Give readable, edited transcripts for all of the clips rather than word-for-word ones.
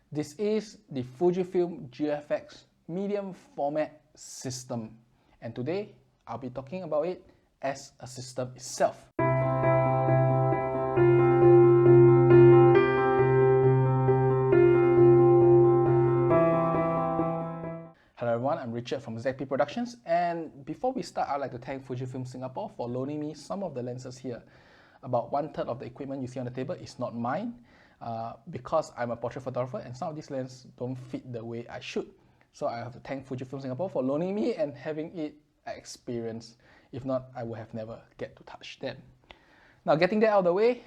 This is the Fujifilm GFX medium format system, and today I'll be talking about it as a system itself. Hello everyone, I'm Richard from ZP Productions, and before we start, I'd like to thank Fujifilm Singapore for loaning me some of the lenses here. About 1/3 of the equipment you see on the table is not mine, because I'm a portrait photographer and some of these lenses don't fit the way I should. So I have to thank Fujifilm Singapore for loaning me and having it experience. If not, I would have never get to touch them. Now, getting that out of the way,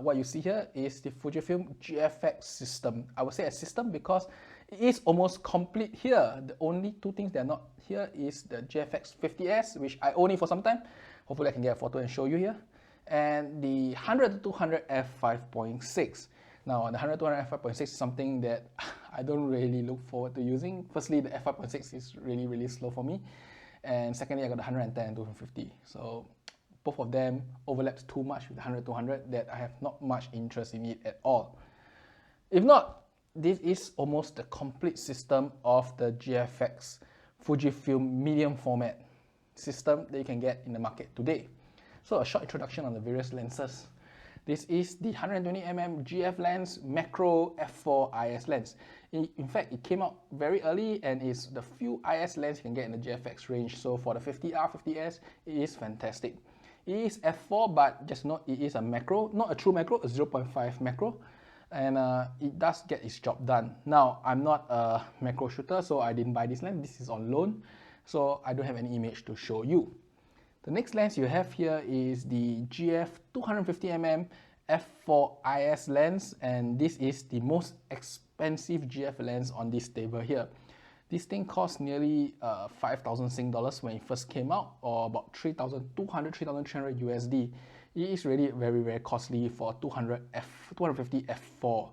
what you see here is the Fujifilm GFX system. I would say a system because it is almost complete here. The only two things that are not here is the GFX 50S, which I own it for some time. Hopefully I can get a photo and show you here. And the 100-200 f5.6. Now, the 100-200 f5.6 is something that I don't really look forward to using. Firstly, the f5.6 is really slow for me. And secondly, I got the 110 and 250. So both of them overlaps too much with the 100-200 that I have not much interest in it at all. If not, this is almost the complete system of the GFX Fujifilm medium format system that you can get in the market today. So a short introduction on the various lenses. This is the 120mm GF lens macro F4 IS lens. In fact, it came out very early and is the few IS lens you can get in the GFX range. So for the 50R, 50S, it is fantastic. It is F4, but just note it is a macro, not a true macro, a 0.5 macro. And it does get its job done. Now, I'm not a macro shooter, so I didn't buy this lens. This is on loan, so I don't have any image to show you. The next lens you have here is the GF250mm F4 IS lens, and this is the most expensive GF lens on this table here. This thing cost nearly 5,000 Sing dollars when it first came out, or about 3,200, 3,300 USD. It is really very costly for 250 F4.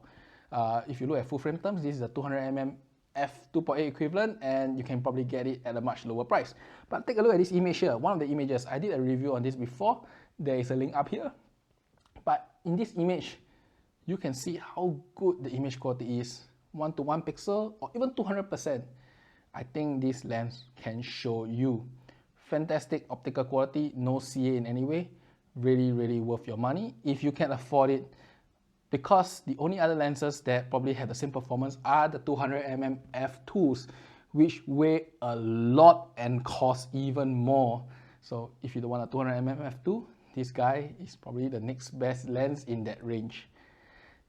If you look at full frame terms, this is a 200mm F2.8 equivalent, and you can probably get it at a much lower price. But take a look at this image here. One of the images, I did a review on this before. There is a link up here. But in this image, you can see how good the image quality is. 1:1 pixel or even 200%. I think this lens can show you. Fantastic optical quality, no CA in any way. Really worth your money if you can afford it, because the only other lenses that probably have the same performance are the 200mm F2s, which weigh a lot and cost even more. So if you don't want a 200mm F2, this guy is probably the next best lens in that range.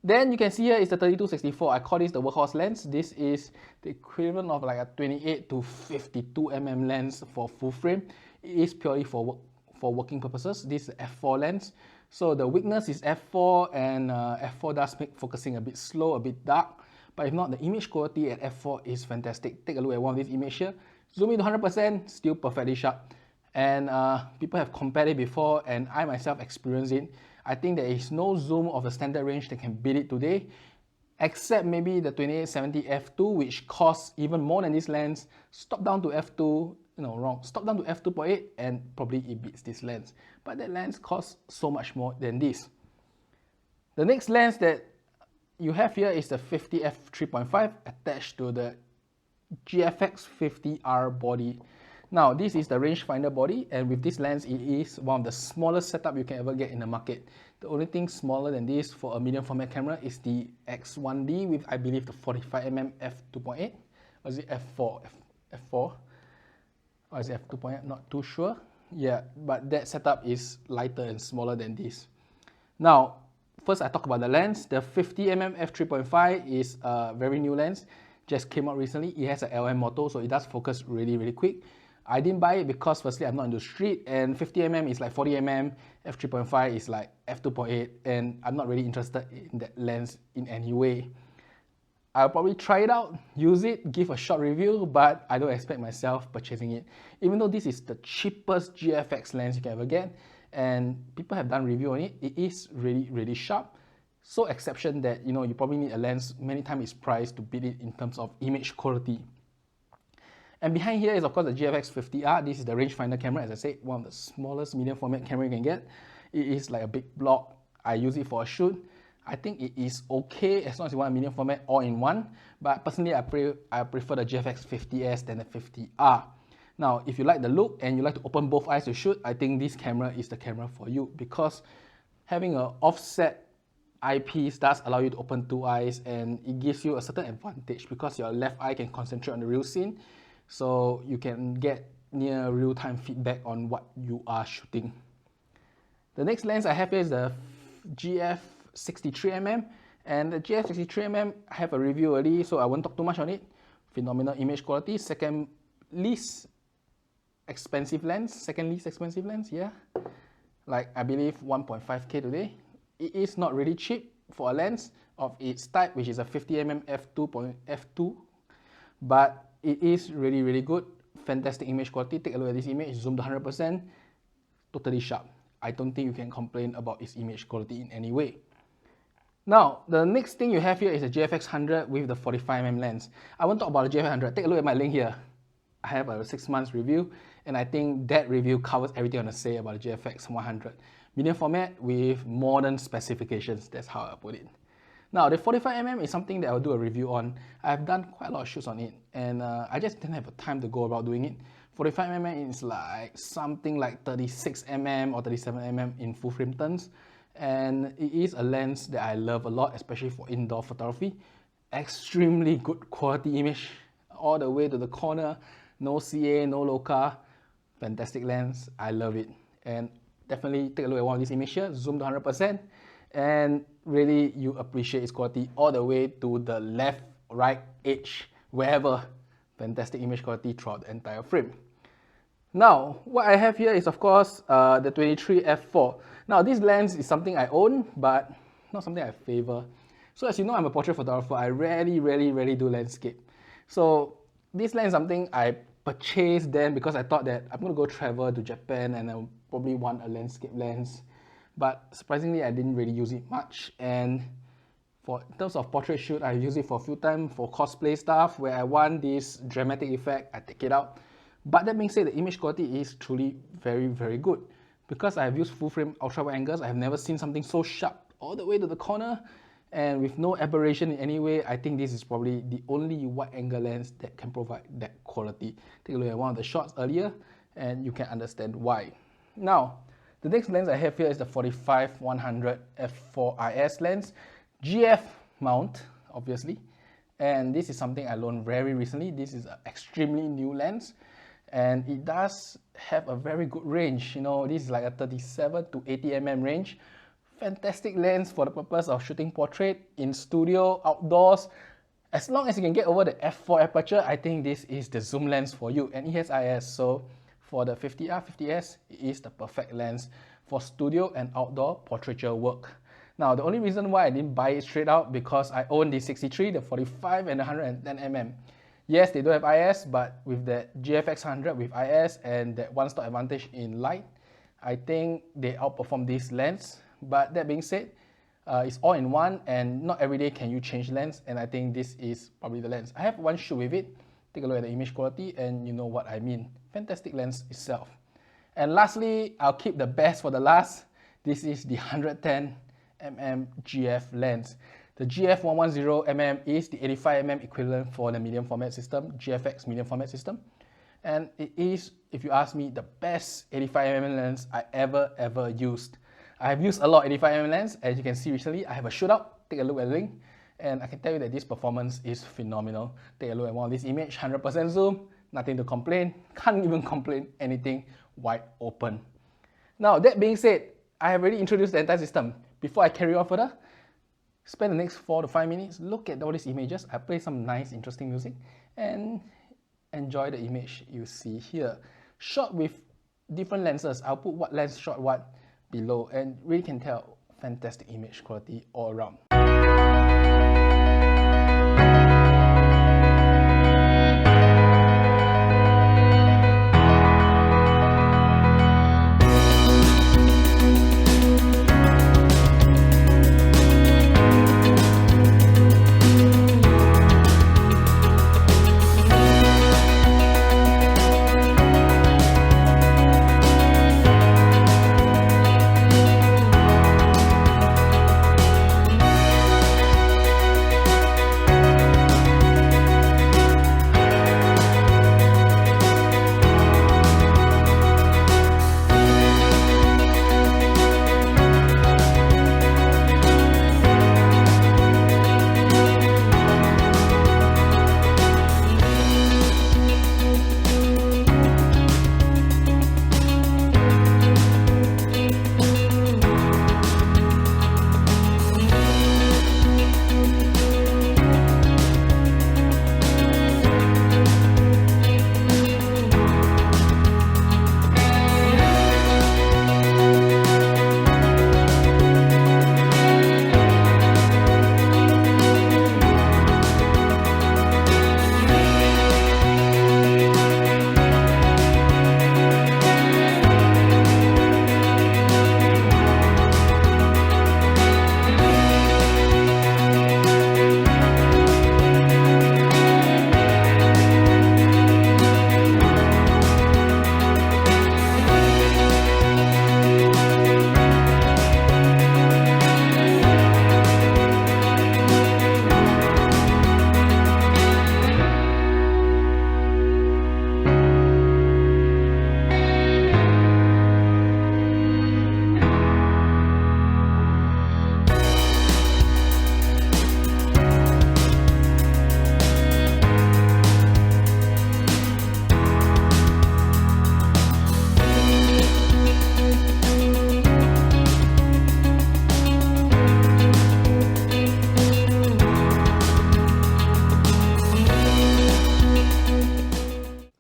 Then you can see here is the 32-64. I call this the workhorse lens. This is the equivalent of like a 28 to 52mm lens for full frame. It is purely for working purposes. This is F4 lens. So the weakness is F4, and F4 does make focusing a bit slow, a bit dark. But if not, the image quality at F4 is fantastic. Take a look at one of these images here. Zoom in to 100%, still perfectly sharp. And people have compared it before, and I myself experienced it. I think there is no zoom of the standard range that can beat it today, except maybe the 2870 F2, which costs even more than this lens. Stop down to F2, stop down to F2.8 and probably it beats this lens. But that lens costs so much more than this. The next lens that you have here is the 50 f3.5 attached to the GFX 50R body. Now, this is the rangefinder body, and with this lens, it is one of the smallest setup you can ever get in the market. The only thing smaller than this for a medium format camera is the X1D with, I believe, the 45mm F2.8, or is it F4? F4? Or is it F2.8? Not too sure. Yeah, but that setup is lighter and smaller than this. Now, first I talk about the lens. The 50mm F3.5 is a very new lens. Just came out recently. It has an LM motor, so it does focus really quick. I didn't buy it because firstly I'm not in the street, and 50mm is like 40mm, F3.5 is like F2.8, and I'm not really interested in that lens in any way. I'll probably try it out, use it, give a short review, but I don't expect myself purchasing it. Even though this is the cheapest GFX lens you can ever get, and people have done review on it, it is really sharp. So exception that you probably need a lens many times its price to beat it in terms of image quality. And behind here is of course the GFX 50R. This is the rangefinder camera, as I said, one of the smallest medium format camera you can get. It is like a big block. I use it for a shoot. I think it is okay as long as you want a medium format all-in-one, but personally I prefer the GFX 50S than the 50R. Now, if you like the look and you like to open both eyes to shoot, I think this camera is the camera for you, because having an offset eyepiece does allow you to open two eyes, and it gives you a certain advantage because your left eye can concentrate on the real scene, so you can get near real-time feedback on what you are shooting. The next lens I have here is the GF63mm, and the GF63mm I have a review already, so I won't talk too much on it. Phenomenal image quality, second least expensive lens, yeah, like I believe 1.5K today. It is not really cheap for a lens of its type, which is a 50mm F2, but it is really good. Fantastic image quality. Take a look at this image, zoomed 100%, totally sharp. I don't think you can complain about its image quality in any way. Now, the next thing you have here is a GFX 100 with the 45mm lens. I won't talk about the GFX 100. Take a look at my link here. I have a 6 months review, and I think that review covers everything I want to say about the GFX 100. Medium format with modern specifications, that's how I put it. Now, the 45mm is something that I'll do a review on. I've done quite a lot of shoots on it, and I just didn't have the time to go about doing it. 45mm is like something like 36mm or 37mm in full frame turns, and it is a lens that I love a lot, especially for indoor photography. Extremely good quality image all the way to the corner, no CA, no loca. Fantastic lens, I love it. And definitely take a look at one of these images here, zoomed 100%, and really you appreciate its quality all the way to the left, right edge, wherever. Fantastic image quality throughout the entire frame. Now, what I have here is of course the 23 F4. Now, this lens is something I own, but not something I favor. So as you know, I'm a portrait photographer. I rarely do landscape. So this lens is something I purchased then because I thought that I'm going to go travel to Japan and I'll probably want a landscape lens. But surprisingly, I didn't really use it much. And in terms of portrait shoot, I use it for a few times for cosplay stuff where I want this dramatic effect, I take it out. But that being said, the image quality is truly very good. Because I have used full frame ultra wide angles, I have never seen something so sharp all the way to the corner and with no aberration in any way. I think this is probably the only wide angle lens that can provide that quality. Take a look at one of the shots earlier and you can understand why. Now, the next lens I have here is the 45-100 F4 IS lens. GF mount, obviously. And this is something I learned very recently. This is an extremely new lens. And it does have a very good range. You know, this is like a 37 to 80mm range. Fantastic lens for the purpose of shooting portrait in studio, outdoors. As long as you can get over the f4 aperture, I think this is the zoom lens for you. And it has IS, so for the 50R, 50S, it is the perfect lens for studio and outdoor portraiture work. Now, the only reason why I didn't buy it straight out because I own the 63, the 45 and the 110mm. Yes, they do have IS, but with the GFX 100 with IS and that one-stop advantage in light, I think they outperform this lens. But that being said, it's all in one and not every day can you change lens, and I think this is probably the lens. I have one shoot with it. Take a look at the image quality and you know what I mean. Fantastic lens itself. And lastly, I'll keep the best for the last. This is the 110mm GF lens. The GF110mm is the 85mm equivalent for the medium format system, GFX medium format system. And it is, if you ask me, the best 85mm lens I ever used. I have used a lot of 85mm lens. As you can see recently, I have a shootout. Take a look at the link. And I can tell you that this performance is phenomenal. Take a look at one of these image, 100% zoom, nothing to complain. Can't even complain anything, wide open. Now, that being said, I have already introduced the entire system. Before I carry on further, spend the next 4 to 5 minutes, look at all these images. I play some nice, interesting music and enjoy the image you see here. Shot with different lenses. I'll put what lens shot what below and really can tell fantastic image quality all around.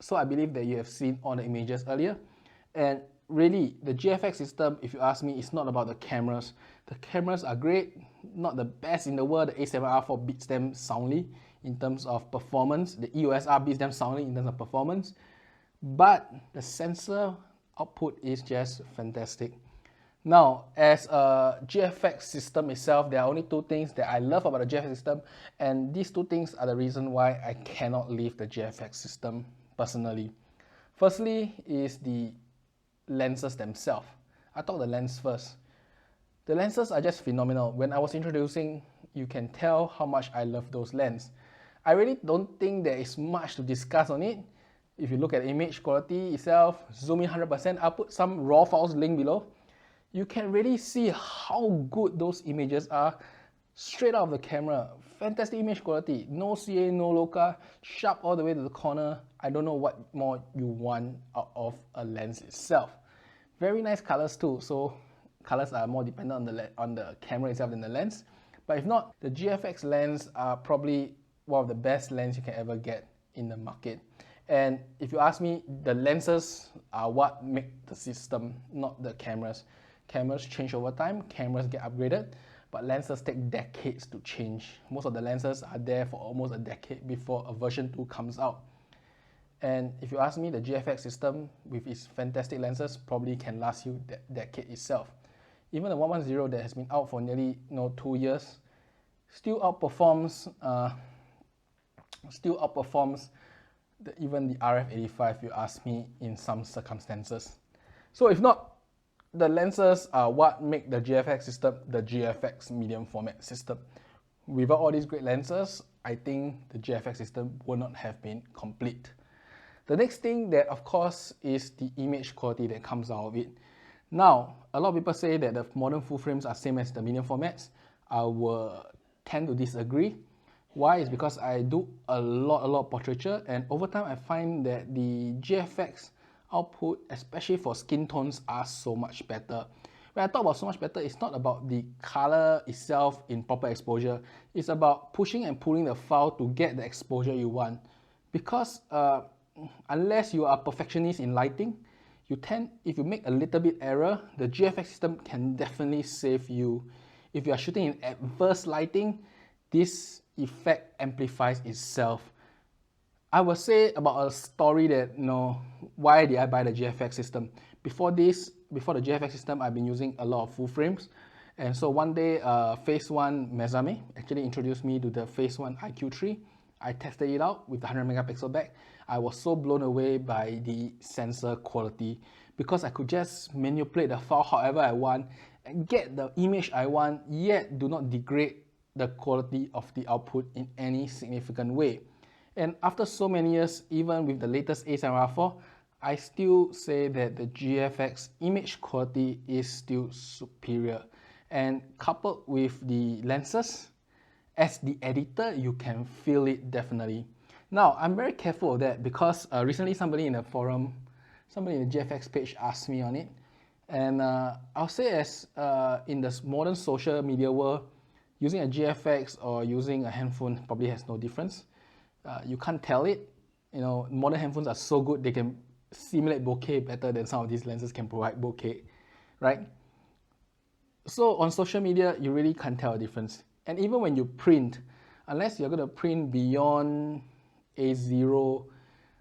So I believe that you have seen all the images earlier. And really, the GFX system, if you ask me, is not about the cameras. The cameras are great, not the best in the world. The A7R4 beats them soundly in terms of performance. The EOS R beats them soundly in terms of performance. But the sensor output is just fantastic. Now, as a GFX system itself, there are only two things that I love about the GFX system, and these two things are the reason why I cannot leave the GFX system personally. Firstly is the lenses themselves. I talk the lens first. The lenses are just phenomenal. When I was introducing, you can tell how much I love those lenses. I really don't think there is much to discuss on it. If you look at image quality itself, zoom in 100%, I'll put some raw files link below. You can really see how good those images are straight out of the camera. Fantastic image quality, no CA, no loca, sharp all the way to the corner. I don't know what more you want out of a lens itself. Very nice colors too, so colors are more dependent on the camera itself than the lens. But if not, the GFX lens are probably one of the best lenses you can ever get in the market. And if you ask me, the lenses are what make the system, not the cameras. Cameras change over time, cameras get upgraded, but lenses take decades to change. Most of the lenses are there for almost a decade before a version 2 comes out. And if you ask me, the GFX system with its fantastic lenses probably can last you that decade itself. Even the 110 that has been out for nearly 2 years still outperforms even the RF85 if you ask me in some circumstances. So if not, the lenses are what make the GFX system the GFX medium format system. Without all these great lenses, I think the GFX system would not have been complete. The next thing that of course is the image quality that comes out of it. Now, a lot of people say that the modern full frames are same as the medium formats. I will tend to disagree. Why? Is because I do a lot of portraiture, and over time I find that the GFX output, especially for skin tones, are so much better. When I talk about so much better, it's not about the color itself in proper exposure. It's about pushing and pulling the file to get the exposure you want. Because unless you are a perfectionist in lighting, if you make a little bit error, the GFX system can definitely save you. If you are shooting in adverse lighting, this effect amplifies itself. I will say about a story that, why did I buy the GFX system? Before the GFX system, I've been using a lot of full frames. And so one day, Phase 1 Mezame actually introduced me to the Phase 1 IQ3. I tested it out with the 100 megapixel back. I was so blown away by the sensor quality because I could just manipulate the file however I want and get the image I want, yet do not degrade the quality of the output in any significant way. And after so many years, even with the latest A7R4, I still say that the GFX image quality is still superior. And coupled with the lenses, as the editor, you can feel it definitely. Now, I'm very careful of that because recently somebody in the forum, somebody in the GFX page asked me on it. And I'll say as in the modern social media world, using a GFX or using a handphone probably has no difference. You can't tell it. Modern handphones are so good, they can simulate bokeh better than some of these lenses can provide bokeh, right? So on social media, you really can't tell a difference. And even when you print, unless you're going to print beyond A0,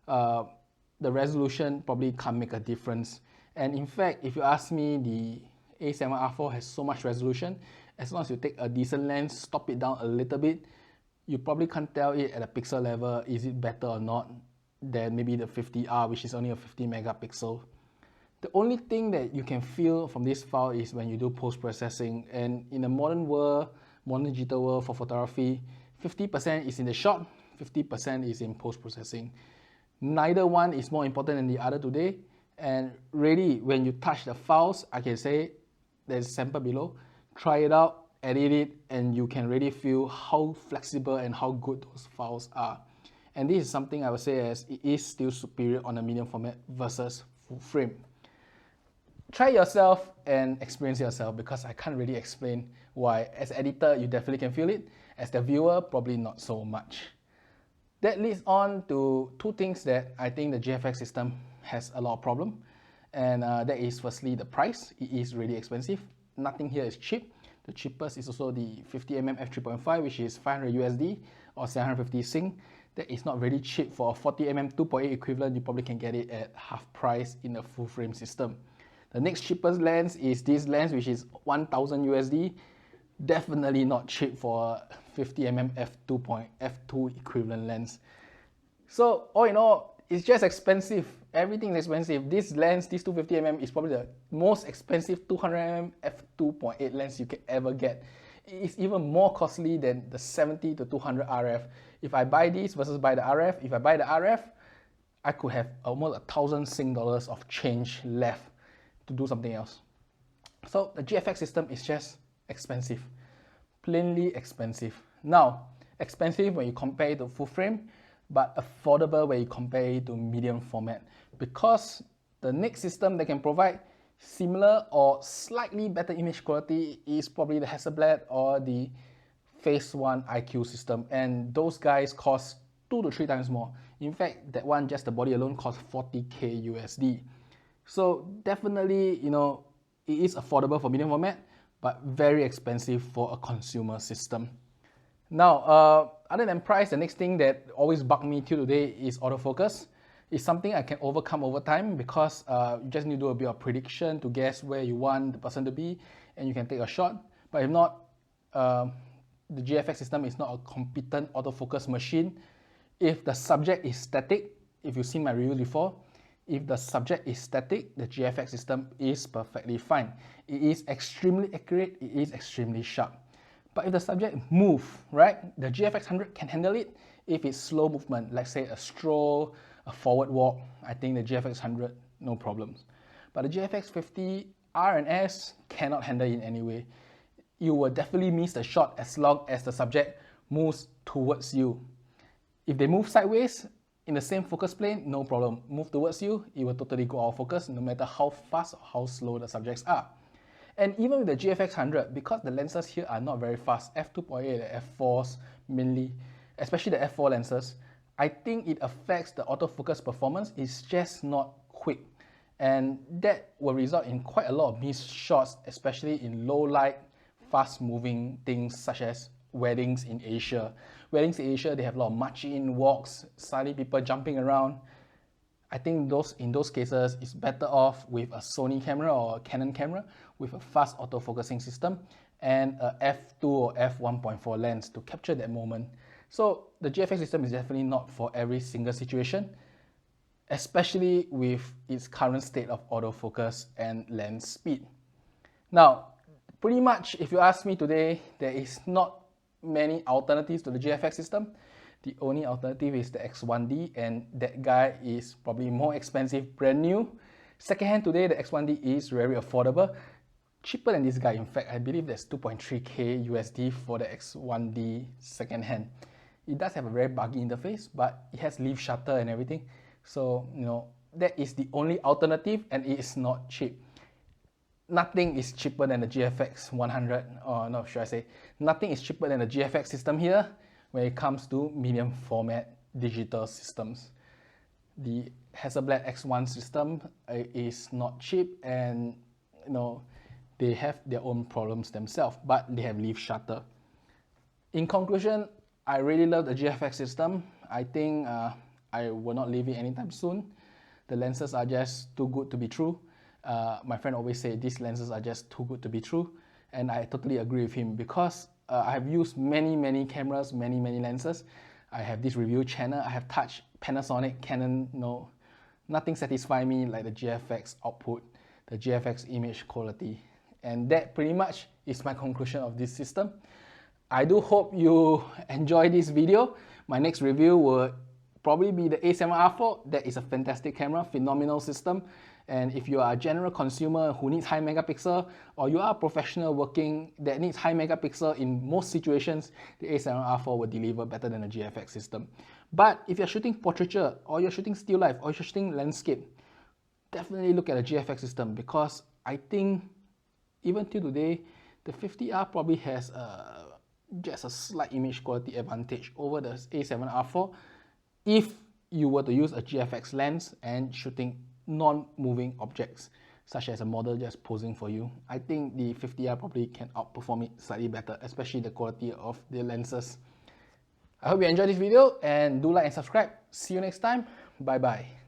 the resolution probably can't make a difference. And in fact, if you ask me, the A7R4 has so much resolution. As long as you take a decent lens, stop it down a little bit, you probably can't tell it at a pixel level, is it better or not than maybe the 50R, which is only a 50 megapixel. The only thing that you can feel from this file is when you do post-processing. And in the modern world, modern digital world for photography, 50% is in the shot, 50% is in post-processing. Neither one is more important than the other today. And really, when you touch the files, I can say there's a sample below. Try it out, edit it, and you can really feel how flexible and how good those files are. And this is something I would say as it is still superior on a medium format versus full frame. Try yourself and experience yourself because I can't really explain why. As editor, you definitely can feel it. As the viewer, probably not so much. That leads on to two things that I think the GFX system has a lot of problem. And that is firstly the price. It is really expensive. Nothing here is cheap. The cheapest is also the 50mm F3.5, which is 500 USD or 750 Sing. That is not really cheap. For a 40mm 2.8 equivalent, you probably can get it at half price in a full frame system. The next cheapest lens is this lens, which is 1000 USD. Definitely not cheap for a 50mm F2 equivalent lens. So all in all, it's just expensive. Everything is expensive. This lens, this 250mm, is probably the most expensive 200mm F2.8 lens you can ever get. It's even more costly than the 70 to 200 RF. If I buy this versus buy the RF, if I buy the RF, I could have almost 1,000 Sing dollars of change left to do something else. So the GFX system is just expensive, plainly expensive. Now, expensive when you compare it to full frame, but affordable when you compare it to medium format, because the next system that can provide similar or slightly better image quality is probably the Hasselblad or the Phase 1 IQ system, and those guys cost 2 to 3 times more. In fact, that one, just the body alone, costs 40k USD. So definitely, you know, it is affordable for medium format, but very expensive for a consumer system. Now, other than price, the next thing that always bugged me till today is autofocus. It's something I can overcome over time, because you just need to do a bit of prediction to guess where you want the person to be, and you can take a shot. But if not, the GFX system is not a competent autofocus machine. If the subject is static, if you've seen my review before, if the subject is static, the GFX system is perfectly fine. It is extremely accurate, it is extremely sharp. But if the subject moves, right, the GFX 100 can handle it. If it's slow movement, like say a stroll, a forward walk, I think the GFX 100, no problems. But the GFX 50 R and S cannot handle it in any way. You will definitely miss the shot as long as the subject moves towards you. If they move sideways in the same focus plane, no problem. Move towards you, it will totally go out of focus, no matter how fast or how slow the subjects are. And even with the GFX 100, because the lenses here are not very fast, F2.8 and F4s mainly, especially the F4 lenses, I think it affects the autofocus performance. It's just not quick. And that will result in quite a lot of missed shots, especially in low light, fast moving things such as weddings in Asia. Weddings in Asia, they have a lot of march-in walks, suddenly people jumping around. I think in those cases, it's better off with a Sony camera or a Canon camera with a fast autofocusing system and a f2 or f1.4 lens to capture that moment. So the GFX system is definitely not for every single situation, especially with its current state of autofocus and lens speed. Now, pretty much, if you ask me today, there is not many alternatives to the GFX system. The only alternative is the X1D, and that guy is probably more expensive, brand new. Secondhand today, the X1D is very affordable. Cheaper than this guy. In fact, I believe there's 2.3k USD for the X1D secondhand. It does have a very buggy interface, but it has leaf shutter and everything. So, you know, that is the only alternative, and it is not cheap. Nothing is cheaper than the GFX 100, or no, should I say, nothing is cheaper than the GFX system here when it comes to medium format digital systems. The Hasselblad X1 system is not cheap, and you know, they have their own problems themselves, but they have leaf shutter. In conclusion, I really love the GFX system. I think I will not leave it anytime soon. The lenses are just too good to be true. My friend always say these lenses are just too good to be true, and I totally agree with him, because I have used many cameras, many lenses. I have this review channel, I have touched Panasonic, Canon, no, nothing satisfies me like the GFX output, the GFX image quality. And that pretty much is my conclusion of this system. I do hope you enjoy this video. My next review will probably be the A7R4. That is a fantastic camera, phenomenal system. And if you are a general consumer who needs high megapixel, or you are a professional working that needs high megapixel in most situations, the A7R4 will deliver better than the GFX system. But if you're shooting portraiture, or you're shooting still life, or you're shooting landscape, definitely look at the GFX system, because I think even till today, the 50R probably has just a slight image quality advantage over the A7R4. if you were to use a GFX lens and shooting non-moving objects, such as a model just posing for you, I think the 50R probably can outperform it slightly better, especially the quality of the lenses. I hope you enjoyed this video, and do like and subscribe. See you next time. Bye bye.